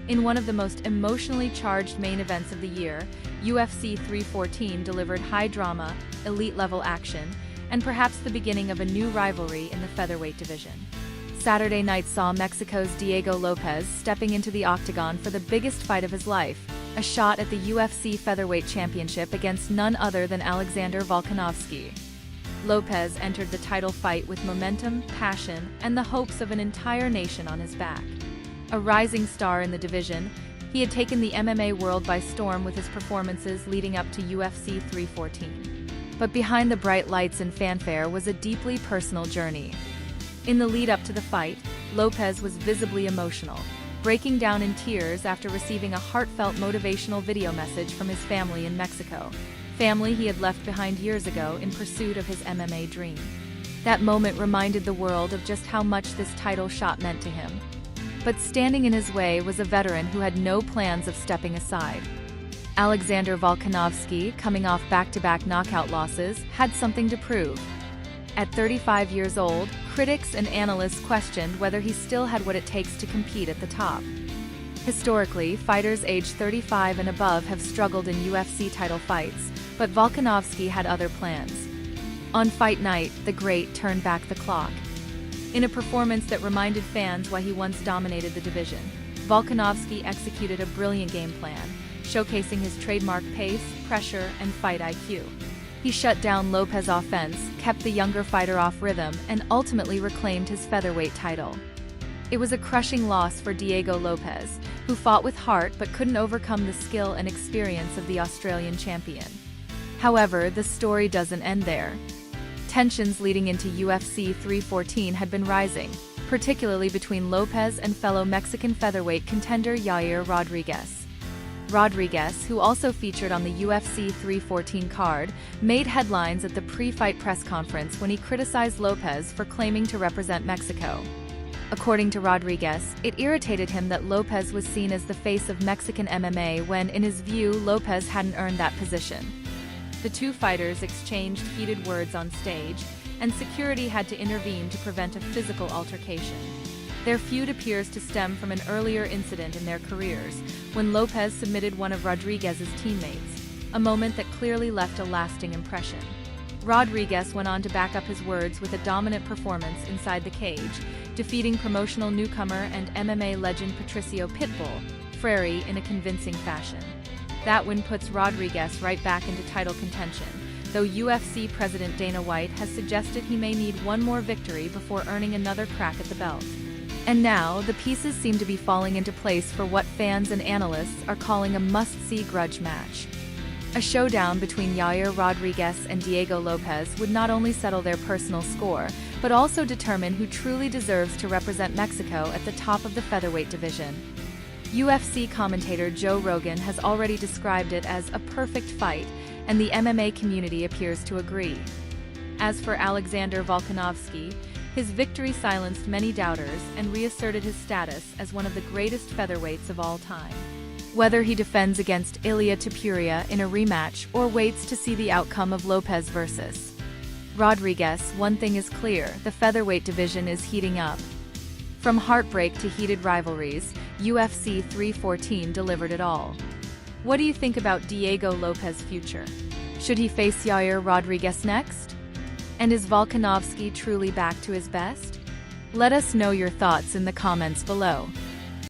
In one of the most emotionally charged main events of the year, UFC 314 delivered high-drama, elite-level action, and perhaps the beginning of a new rivalry in the featherweight division. Saturday night saw Mexico's Diego Lopes stepping into the octagon for the biggest fight of his life, a shot at the UFC Featherweight Championship against none other than Alexander Volkanovski. Lopes entered the title fight with momentum, passion, and the hopes of an entire nation on his back. A rising star in the division, he had taken the MMA world by storm with his performances leading up to UFC 314. But behind the bright lights and fanfare was a deeply personal journey. In the lead-up to the fight, Lopes was visibly emotional, breaking down in tears after receiving a heartfelt motivational video message from his family in Mexico, family he had left behind years ago in pursuit of his MMA dream. That moment reminded the world of just how much this title shot meant to him. But standing in his way was a veteran who had no plans of stepping aside. Alexander Volkanovski, coming off back-to-back knockout losses, had something to prove. At 35 years old, critics and analysts questioned whether he still had what it takes to compete at the top. Historically, fighters aged 35 and above have struggled in UFC title fights, but Volkanovski had other plans. On fight night, the great turned back the clock. In a performance that reminded fans why he once dominated the division, Volkanovski executed a brilliant game plan, showcasing his trademark pace, pressure, and fight IQ. He shut down Lopes' offense, kept the younger fighter off rhythm, and ultimately reclaimed his featherweight title. It was a crushing loss for Diego Lopes, who fought with heart but couldn't overcome the skill and experience of the Australian champion. However, the story doesn't end there. Tensions leading into UFC 314 had been rising, particularly between Lopes and fellow Mexican featherweight contender Yair Rodriguez. Rodriguez, who also featured on the UFC 314 card, made headlines at the pre-fight press conference when he criticized Lopes for claiming to represent Mexico. According to Rodriguez, it irritated him that Lopes was seen as the face of Mexican MMA when, in his view, Lopes hadn't earned that position. The two fighters exchanged heated words on stage, and security had to intervene to prevent a physical altercation. Their feud appears to stem from an earlier incident in their careers, when Lopes submitted one of Rodriguez's teammates, a moment that clearly left a lasting impression. Rodriguez went on to back up his words with a dominant performance inside the cage, defeating promotional newcomer and MMA legend Patricio Pitbull, Frere, in a convincing fashion. That win puts Rodriguez right back into title contention, though UFC President Dana White has suggested he may need one more victory before earning another crack at the belt. And now, the pieces seem to be falling into place for what fans and analysts are calling a must-see grudge match. A showdown between Yair Rodriguez and Diego Lopes would not only settle their personal score, but also determine who truly deserves to represent Mexico at the top of the featherweight division. UFC commentator Joe Rogan has already described it as a perfect fight, and the MMA community appears to agree. As for Alexander Volkanovski, his victory silenced many doubters and reasserted his status as one of the greatest featherweights of all time. Whether he defends against Ilia Topuria in a rematch or waits to see the outcome of Lopes versus Rodriguez, one thing is clear: the featherweight division is heating up. From heartbreak to heated rivalries, UFC 314 delivered it all. What do you think about Diego Lopes' future? Should he face Yair Rodriguez next? And is Volkanovski truly back to his best? Let us know your thoughts in the comments below.